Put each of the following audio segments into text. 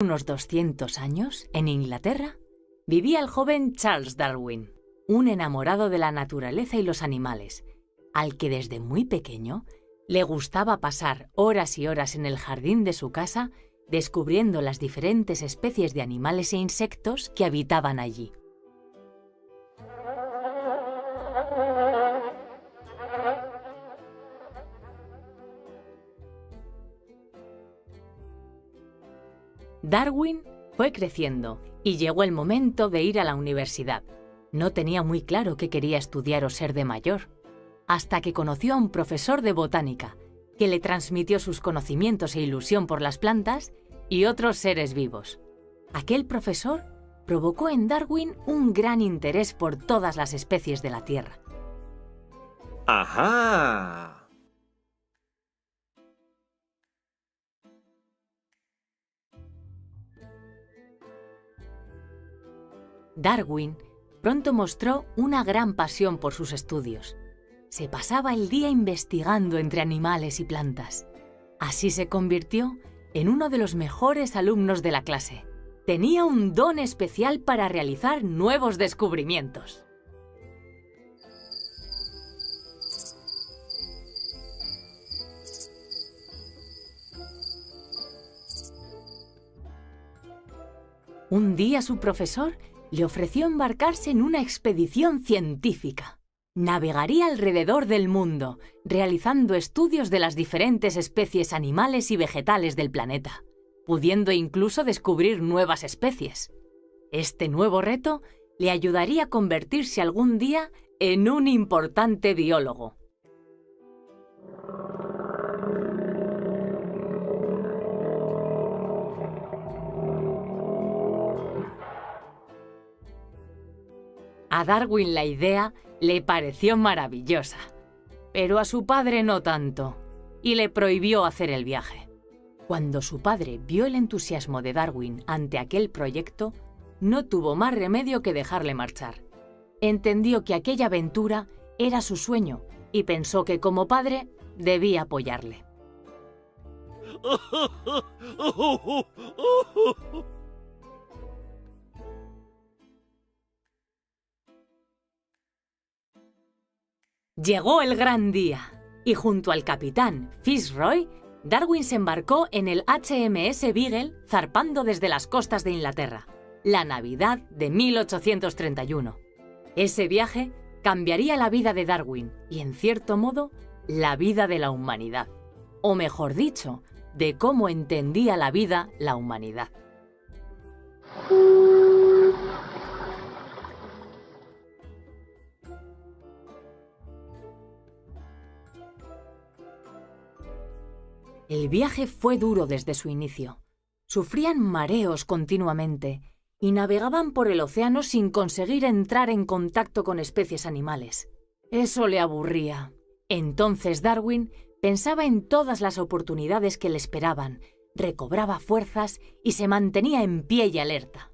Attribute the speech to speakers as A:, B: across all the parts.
A: Unos 200 años, en Inglaterra, vivía el joven Charles Darwin, un enamorado de la naturaleza y los animales, al que desde muy pequeño le gustaba pasar horas y horas en el jardín de su casa descubriendo las diferentes especies de animales e insectos que habitaban allí. Darwin fue creciendo y llegó el momento de ir a la universidad. No tenía muy claro qué quería estudiar o ser de mayor, hasta que conoció a un profesor de botánica que le transmitió sus conocimientos e ilusión por las plantas y otros seres vivos. Aquel profesor provocó en Darwin un gran interés por todas las especies de la Tierra.
B: ¡Ajá!
A: Darwin pronto mostró una gran pasión por sus estudios. Se pasaba el día investigando entre animales y plantas. Así se convirtió en uno de los mejores alumnos de la clase. Tenía un don especial para realizar nuevos descubrimientos. Un día su profesor le ofreció embarcarse en una expedición científica. Navegaría alrededor del mundo, realizando estudios de las diferentes especies animales y vegetales del planeta, pudiendo incluso descubrir nuevas especies. Este nuevo reto le ayudaría a convertirse algún día en un importante biólogo. A Darwin la idea le pareció maravillosa, pero a su padre no tanto, y le prohibió hacer el viaje. Cuando su padre vio el entusiasmo de Darwin ante aquel proyecto, no tuvo más remedio que dejarle marchar. Entendió que aquella aventura era su sueño y pensó que como padre debía apoyarle. Llegó el gran día, y junto al capitán Fitzroy, Darwin se embarcó en el HMS Beagle zarpando desde las costas de Inglaterra, la Navidad de 1831. Ese viaje cambiaría la vida de Darwin y, en cierto modo, la vida de la humanidad. O mejor dicho, de cómo entendía la vida la humanidad. El viaje fue duro desde su inicio. Sufrían mareos continuamente y navegaban por el océano sin conseguir entrar en contacto con especies animales. Eso le aburría. Entonces Darwin pensaba en todas las oportunidades que le esperaban, recobraba fuerzas y se mantenía en pie y alerta.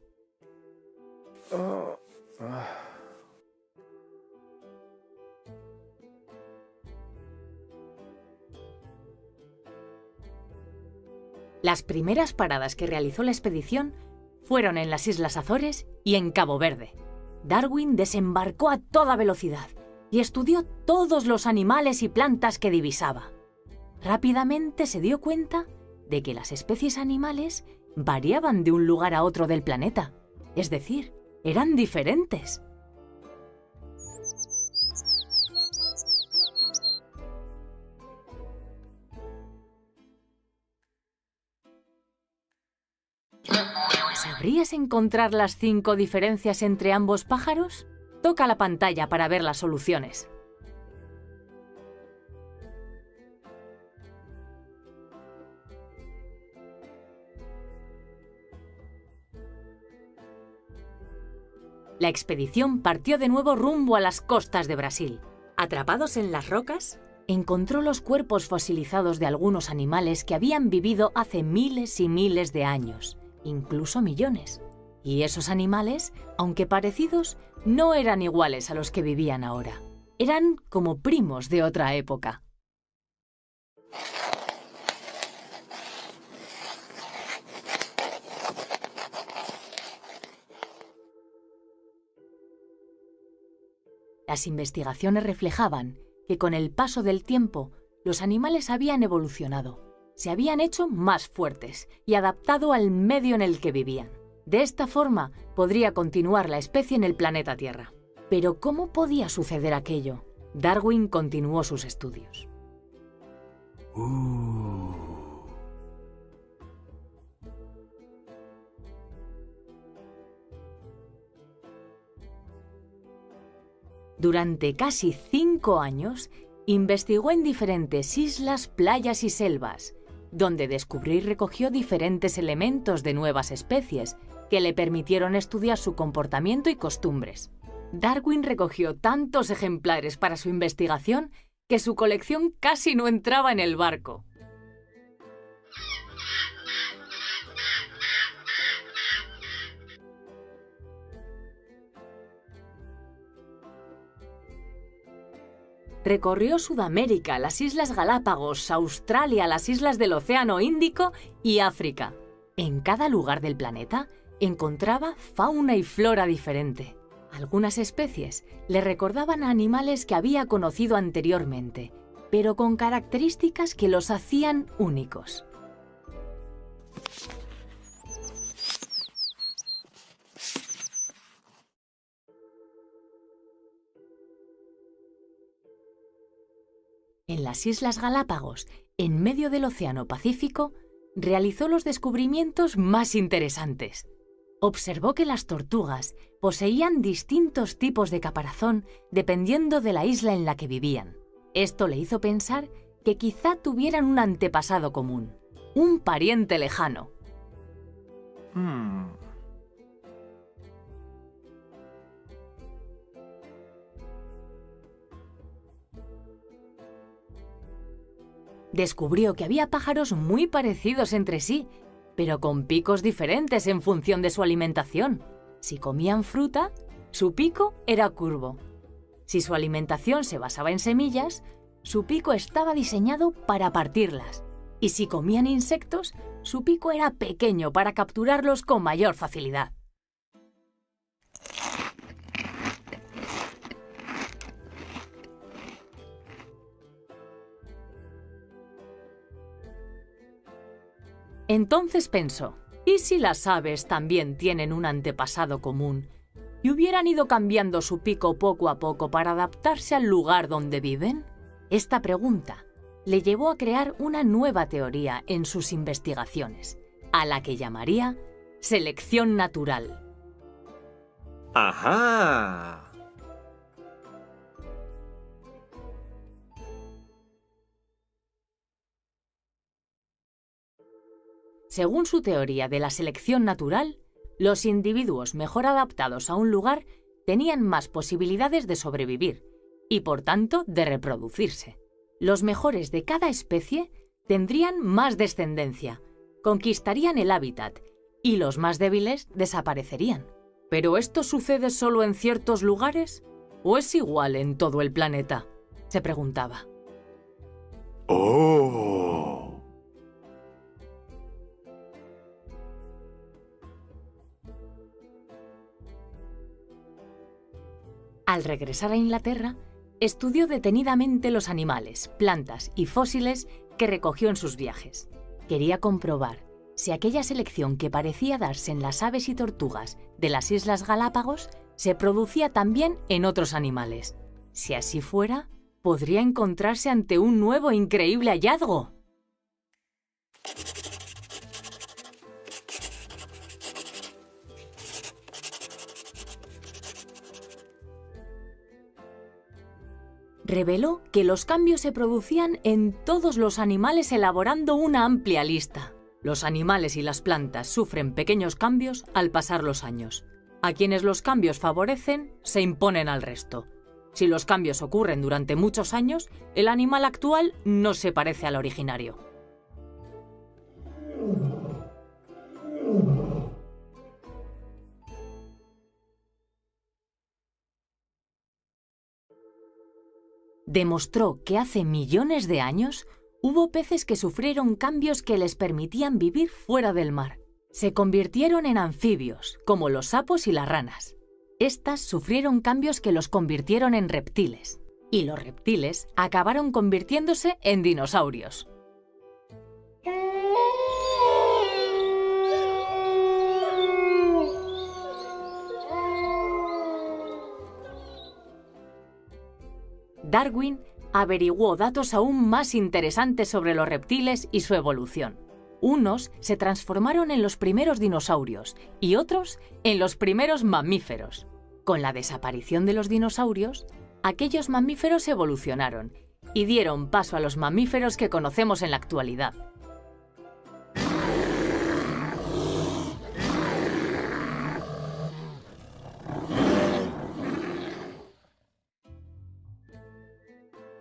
A: Las primeras paradas que realizó la expedición fueron en las Islas Azores y en Cabo Verde. Darwin desembarcó a toda velocidad y estudió todos los animales y plantas que divisaba. Rápidamente se dio cuenta de que las especies animales variaban de un lugar a otro del planeta, es decir, eran diferentes. ¿Sabrías encontrar las 5 diferencias entre ambos pájaros? Toca la pantalla para ver las soluciones. La expedición partió de nuevo rumbo a las costas de Brasil. Atrapados en las rocas, encontró los cuerpos fosilizados de algunos animales que habían vivido hace miles y miles de años, incluso millones. Y esos animales, aunque parecidos, no eran iguales a los que vivían ahora. Eran como primos de otra época. Las investigaciones reflejaban que con el paso del tiempo los animales habían evolucionado, se habían hecho más fuertes y adaptado al medio en el que vivían. De esta forma podría continuar la especie en el planeta Tierra. Pero ¿cómo podía suceder aquello? Darwin continuó sus estudios. Durante casi 5 años, investigó en diferentes islas, playas y selvas, donde descubrió y recogió diferentes elementos de nuevas especies que le permitieron estudiar su comportamiento y costumbres. Darwin recogió tantos ejemplares para su investigación que su colección casi no entraba en el barco. Recorrió Sudamérica, las Islas Galápagos, Australia, las islas del Océano Índico y África. En cada lugar del planeta encontraba fauna y flora diferente. Algunas especies le recordaban a animales que había conocido anteriormente, pero con características que los hacían únicos. En las Islas Galápagos, en medio del Océano Pacífico, realizó los descubrimientos más interesantes. Observó que las tortugas poseían distintos tipos de caparazón dependiendo de la isla en la que vivían. Esto le hizo pensar que quizá tuvieran un antepasado común, un pariente lejano. Descubrió que había pájaros muy parecidos entre sí, pero con picos diferentes en función de su alimentación. Si comían fruta, su pico era curvo. Si su alimentación se basaba en semillas, su pico estaba diseñado para partirlas. Y si comían insectos, su pico era pequeño para capturarlos con mayor facilidad. Entonces pensó, ¿y si las aves también tienen un antepasado común y hubieran ido cambiando su pico poco a poco para adaptarse al lugar donde viven? Esta pregunta le llevó a crear una nueva teoría en sus investigaciones, a la que llamaría selección natural.
B: ¡Ajá!
A: Según su teoría de la selección natural, los individuos mejor adaptados a un lugar tenían más posibilidades de sobrevivir y, por tanto, de reproducirse. Los mejores de cada especie tendrían más descendencia, conquistarían el hábitat y los más débiles desaparecerían. ¿Pero esto sucede solo en ciertos lugares o es igual en todo el planeta?, se preguntaba.
B: ¡Oh!
A: Al regresar a Inglaterra, estudió detenidamente los animales, plantas y fósiles que recogió en sus viajes. Quería comprobar si aquella selección que parecía darse en las aves y tortugas de las Islas Galápagos se producía también en otros animales. Si así fuera, podría encontrarse ante un nuevo e increíble hallazgo. Reveló que los cambios se producían en todos los animales, elaborando una amplia lista. Los animales y las plantas sufren pequeños cambios al pasar los años. A quienes los cambios favorecen, se imponen al resto. Si los cambios ocurren durante muchos años, el animal actual no se parece al originario. Demostró que hace millones de años hubo peces que sufrieron cambios que les permitían vivir fuera del mar. Se convirtieron en anfibios, como los sapos y las ranas. Estas sufrieron cambios que los convirtieron en reptiles, y los reptiles acabaron convirtiéndose en dinosaurios. Darwin averiguó datos aún más interesantes sobre los reptiles y su evolución. Unos se transformaron en los primeros dinosaurios y otros en los primeros mamíferos. Con la desaparición de los dinosaurios, aquellos mamíferos evolucionaron y dieron paso a los mamíferos que conocemos en la actualidad.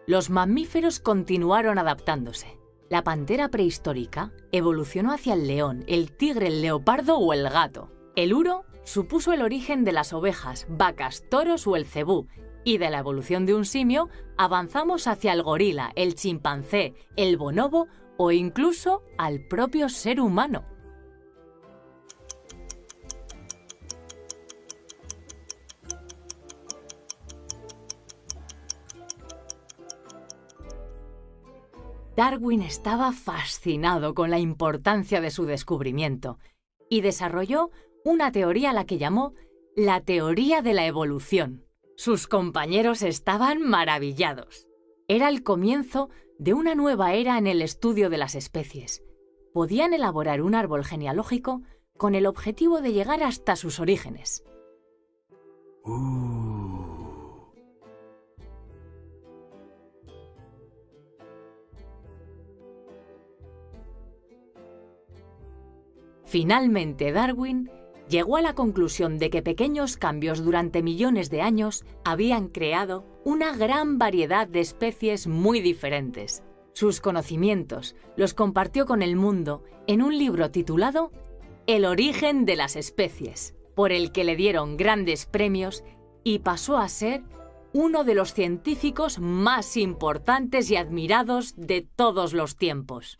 A: Los mamíferos continuaron adaptándose. La pantera prehistórica evolucionó hacia el león, el tigre, el leopardo o el gato. El uro supuso el origen de las ovejas, vacas, toros o el cebú, y de la evolución de un simio avanzamos hacia el gorila, el chimpancé, el bonobo o incluso al propio ser humano. Darwin estaba fascinado con la importancia de su descubrimiento y desarrolló una teoría a la que llamó la teoría de la evolución. Sus compañeros estaban maravillados. Era el comienzo de una nueva era en el estudio de las especies. Podían elaborar un árbol genealógico con el objetivo de llegar hasta sus orígenes. Finalmente, Darwin llegó a la conclusión de que pequeños cambios durante millones de años habían creado una gran variedad de especies muy diferentes. Sus conocimientos los compartió con el mundo en un libro titulado El origen de las especies, por el que le dieron grandes premios y pasó a ser uno de los científicos más importantes y admirados de todos los tiempos.